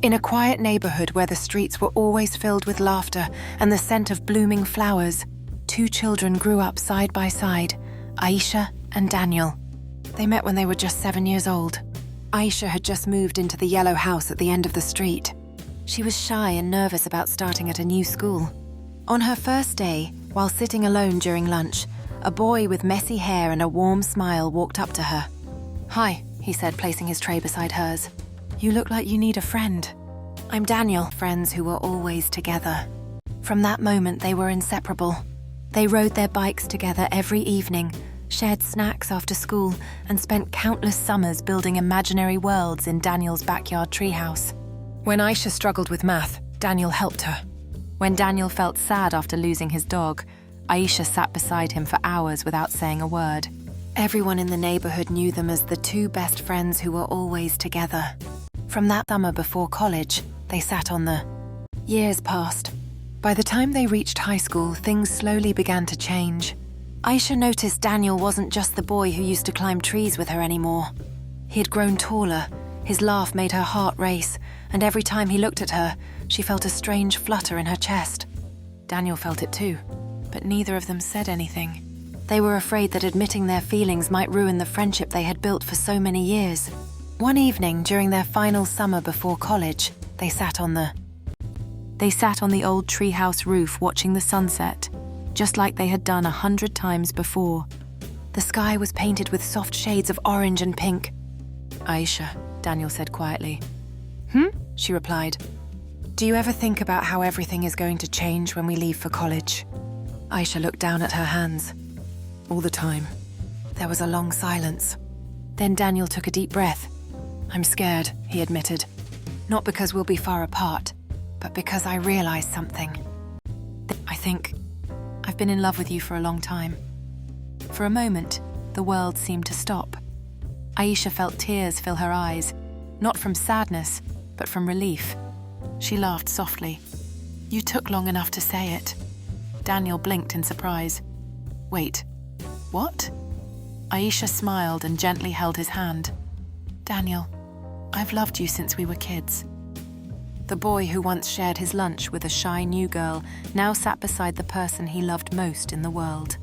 In a quiet neighborhood where the streets were always filled with laughter and the scent of blooming flowers, two children grew up side by side, Aisha and Daniel. They met when they were just 7 years old. Aisha had just moved into the yellow house at the end of the street. She was shy and nervous about starting at a new school. On her first day, while sitting alone during lunch, a boy with messy hair and a warm smile walked up to her. "Hi," he said, placing his tray beside hers. "You look like you need a friend." "I'm Daniel." Friends who were always together. From that moment, they were inseparable. They rode their bikes together every evening, shared snacks after school, and spent countless summers building imaginary worlds in Daniel's backyard treehouse. When Aisha struggled with math, Daniel helped her. When Daniel felt sad after losing his dog, Aisha sat beside him for hours without saying a word. Everyone in the neighborhood knew them as the two best friends who were always together. From that summer before college, they sat on the... Years passed. By the time they reached high school, things slowly began to change. Aisha noticed Daniel wasn't just the boy who used to climb trees with her anymore. He had grown taller, his laugh made her heart race, and every time he looked at her, she felt a strange flutter in her chest. Daniel felt it too, but neither of them said anything. They were afraid that admitting their feelings might ruin the friendship they had built for so many years. One evening, during their final summer before college, they sat on the old treehouse roof watching the sunset, just like they had done 100 times before. The sky was painted with soft shades of orange and pink. "Aisha," Daniel said quietly. She replied. "Do you ever think about how everything is going to change when we leave for college?" Aisha looked down at her hands. "All the time." There was a long silence. Then Daniel took a deep breath. "I'm scared," he admitted. "Not because we'll be far apart, but because I realized something. I think I've been in love with you for a long time." For a moment, the world seemed to stop. Aisha felt tears fill her eyes, not from sadness, but from relief. She laughed softly. "You took long enough to say it." Daniel blinked in surprise. "Wait, what?" Aisha smiled and gently held his hand. "Daniel, I've loved you since we were kids." The boy who once shared his lunch with a shy new girl now sat beside the person he loved most in the world.